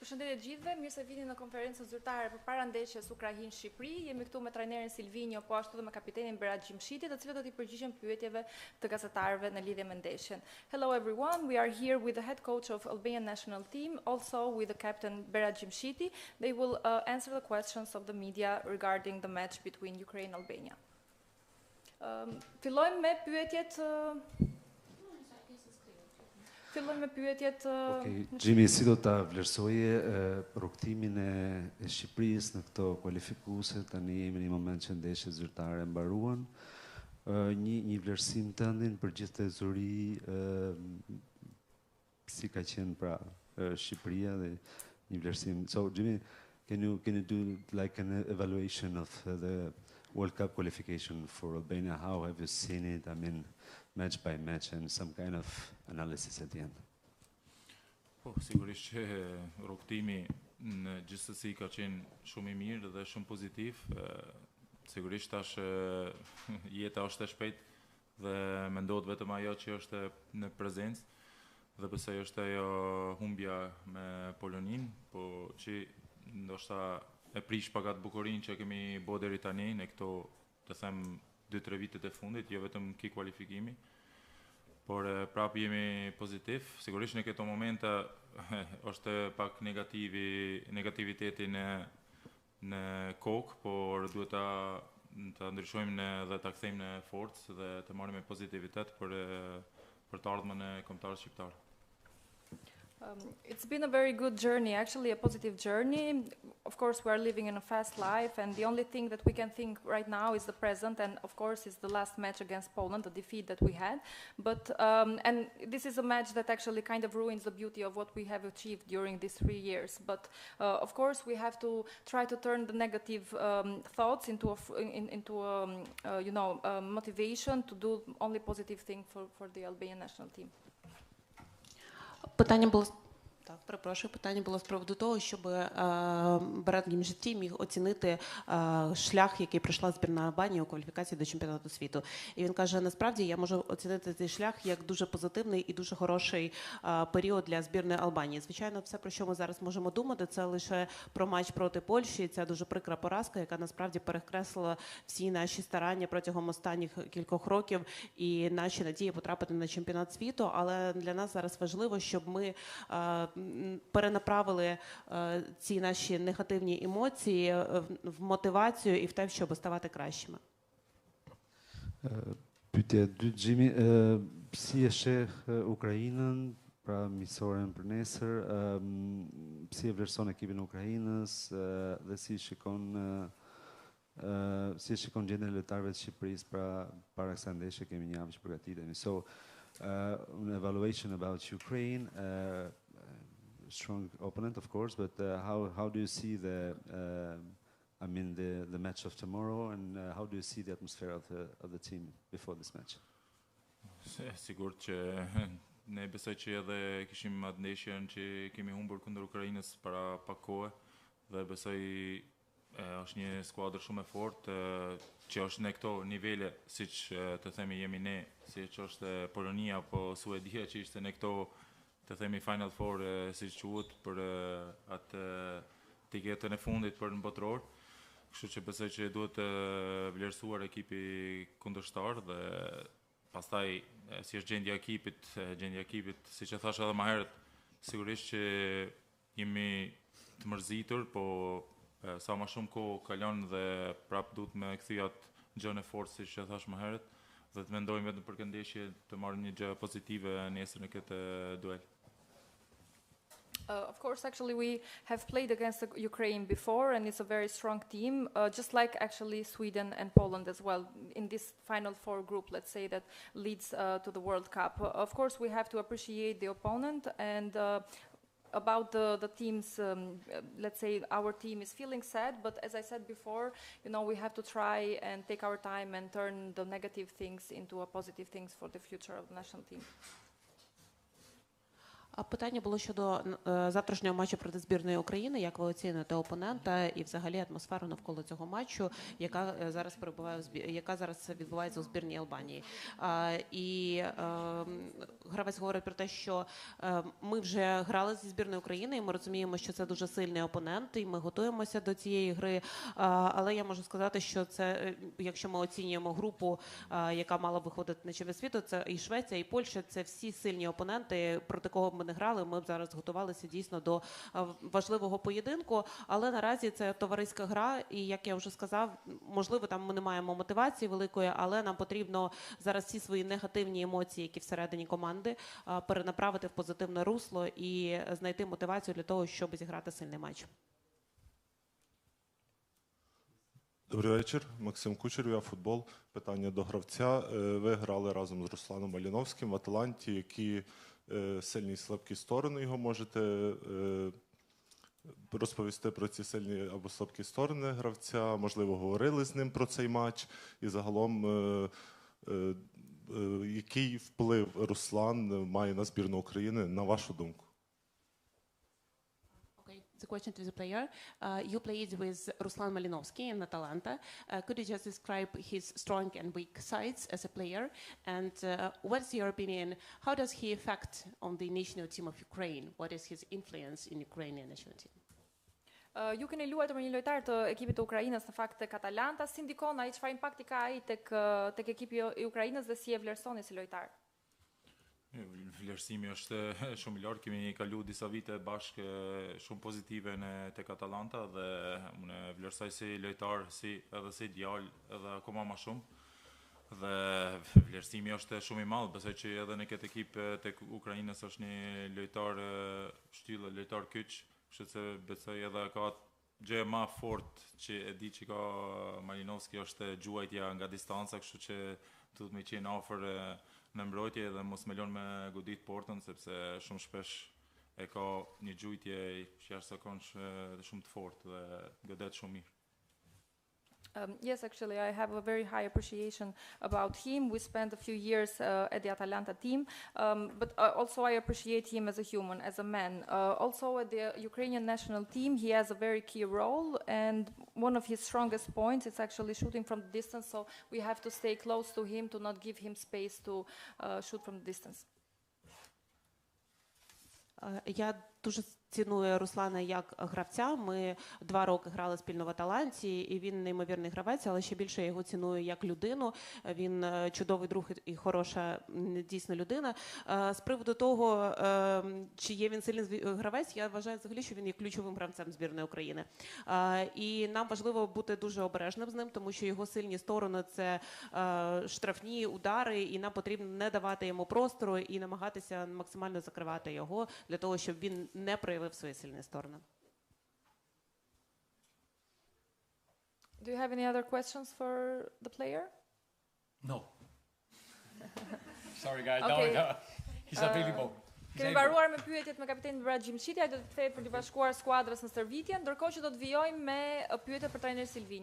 Përshëndetje gjithëve, mirë se vini në konferencën zyrtare përpara ndeshjes Ukrainë-Shqipëri. Jemi këtu me trajnerin Silvinjo, po ashtu dhe me kapitenin Berat Gjimshiti, të cilët do t'i përgjigjen pyetjeve të gazetarëve në lidhje me ndeshjen. Hello everyone, we are here with the head coach of Albanian national team, also with the captain Berat Gjimshiti. They will answer the questions of the media regarding the match between Ukraine and Albania. Fillojmë me pyetjet. Okej, Gjimi, si do ta vlerësoje rrugtimin e Shqipërisë në këto kualifikuese? Tani jemi në një moment që ndeshjet zyrtare mbaruan. Një vlerësim tëndin për gjithë të zuri, si ka qenë pra Shqipëria dhe një vlerësim. So, Jimmy, can you do like an evaluation of the World Cup qualification for Albania? How have you seen it? I mean, match by match and some kind of analysis at the end. Po, sigurisht që rrugtimi në gjithsesi ka qenë shumë i mirë dhe shumë pozitiv. Sigurisht tash jeta është e shpejtë dhe mendohet vetëm ajo që është në prezencë dhe besoj është ajo humbja me Polonin, po që ndoshta e prish pagat bukurinë që kemi bërë deri tani në këto, të them, 2-3 vitet e fundit, jo vetëm ki kualifikimi, por prapë jemi pozitiv. Sigurisht në këto momente është pak negativiteti në kokë, por duhet ta ndryshojmë dhe ta kthejmë në forcë dhe të marrim me pozitivitet për të ardhmen e kombëtarëve shqiptar. It's been a very good journey, actually a positive journey. Of course, we are living in a fast life, and the only thing that we can think right now is the present, and of course, is the last match against Poland, the defeat that we had. But and this is a match that actually kind of ruins the beauty of what we have achieved during these 3 years. But of course, we have to try to turn the negative thoughts into motivation to do only positive thing for the Albanian national team. Питання було з приводу того, щоб Берат Гімшіті міг оцінити шлях, який пройшла збірна Албанії у кваліфікації до чемпіонату світу. І він каже, насправді я можу оцінити цей шлях як дуже позитивний і дуже хороший період для збірної Албанії. Звичайно, все, про що ми зараз можемо думати, це лише про матч проти Польщі. Ця дуже прикра поразка, яка насправді перекреслила всі наші старання протягом останніх кількох років і наші надії потрапити на чемпіонат світу. Але для нас зараз важливо, щоб ми перенаправили ці наші негативні емоції в мотивацію і в те, щоб ставати кращими. Pyetja 2, Gjimi, si e sheh Ukrainën, pra miqësoren për nesër, si e vlerëson ekipin e Ukrainës dhe si e shikon gjendjen e lojtarëve të Shqipërisë para kësaj ndeshje, kemi një javë që përgatitemi. So, an evaluation about Ukraine, strong opponent, of course, but how do you see the match of tomorrow, and how do you see the atmosphere of the team before this match? Sigurt që ne besoj që edhe kishim atë ndeshjen që kemi humbur kundër Ukrainës para pak kohë dhe besoj është një skuadër shumë e fortë që është në këto nivele, siç të themi jemi ne, siç është Polonia apo Suedia që ishte në këto, të themi Final Four, siç quhet, për atë tiketën e fundit për në botror. Kështu që besoj që duhet të vlerësuar ekipi kundërshtar dhe pastaj si është gjendja e ekipit, siç e thash edhe më herët, sigurisht që jemi të mërzitur, po sa më shumë kohë kalon dhe prapë duhet me kthye atë gjën e fortë, siç e thash më herët, dhe të mendojmë vetëm për këtë ndeshje, të marrim një gjë pozitive nesër në këtë duel. Of course, actually, we have played against Ukraine before, and it's a very strong team, just like actually Sweden and Poland as well, in this Final Four group, let's say, that leads to the World Cup. Of course, we have to appreciate the opponent, and about the teams, let's say our team is feeling sad, but as I said before, we have to try and take our time and turn the negative things into positive things for the future of the national team. А питання було щодо завтрашнього матчу проти збірної України. Як ви оцінюєте опонента і взагалі атмосферу навколо цього матчу, яка зараз відбувається у збірній Албанії? І гравець говорить про те, що ми вже грали зі збірною України, і ми розуміємо, що це дуже сильний опонент, і ми готуємося до цієї гри. Але я можу сказати, що це, якщо ми оцінюємо групу, яка мала виходити на чемпіонат світу, це і Швеція, і Польща, це всі сильні опоненти, проти кого б ми не грали. Ми б зараз готувалися дійсно до важливого поєдинку, але наразі це товариська гра, і, як я вже сказав, можливо, там ми не маємо мотивації великої, але нам потрібно зараз всі свої негативні емоції, які всередині команди, перенаправити в позитивне русло і знайти мотивацію для того, щоб зіграти сильний матч. Добрий вечір, Максим Кучер, ЮАФутбол. Питання до гравця. Ви грали разом з Русланом Маліновським в Аталанті. Які сильні і слабкі сторони його можете розповісти про ці сильні або слабкі сторони гравця? Можливо, говорили з ним про цей матч? І загалом, який вплив Руслан має на збірну України, на вашу думку? The question to the player. You played with Ruslan Malinovsky in Atalanta. Could you just describe his strong and weak sides as a player? And what's your opinion? How does he affect on the national team of Ukraine? What is his influence in Ukrainian national team? Ju keni luajtur me një lojtar të ekipit të Ukrainës në fakt tek Atalanta. Si ndikon ai, çfarë impakti ka ai tek ekipi i Ukrainës dhe si e vlerësoni si lojtar? Vlerësimi është shumë i lartë, kemi kalu disa vite bashkë shumë pozitive në tek Atalanta dhe unë vlerësoj si lojtar, edhe si djalë, edhe akoma më shumë. Dhe vlerësimi është shumë i madh, besoj që edhe në këtë ekip tek Ukrainës është një lojtar shtyllë, lojtar kyç, kështu që besoj edhe ka gjë më fort që e di që ka Malinovski është gjuajtja nga distanca, kështu që duhet me qenë afër në mbrojtje dhe mos me lënë me godit portën, sepse shumë shpesh e ka një gjujtje jashtëzakonshme dhe shumë të fortë dhe godet shumë mirë. Yes, actually, I have a very high appreciation about him. We spent a few years at the Atalanta team, but also I appreciate him as a human, as a man. Also at the Ukrainian national team, he has a very key role, and one of his strongest points is actually shooting from the distance, so we have to stay close to him to not give him space to shoot from the distance. Я дуже ціную Руслана як гравця. Ми 2 роки грали спільно в Аталанті, і він неймовірний гравець, але ще більше я його ціную як людину. Він чудовий друг і хороша дійсно людина. З приводу того, чи є він сильний гравець, я вважаю взагалі, що він є ключовим гравцем збірної України. І нам важливо бути дуже обережним з ним, тому що його сильні сторони – це штрафні удари, і нам потрібно не давати йому простору і намагатися максимально закривати його, для того, щоб він не проявив свої сильні сторони. Do you have any other questions for the player? No. Sorry guys, Okay. no. He's available. Kemi mbaruar me pyetjet me kapitenin Brad Gjimshiti, ai do të kthehet për të bashkuar skuadrës në stërvitje, ndërkohë që do të vijojmë me pyetje për trajner Silvinho.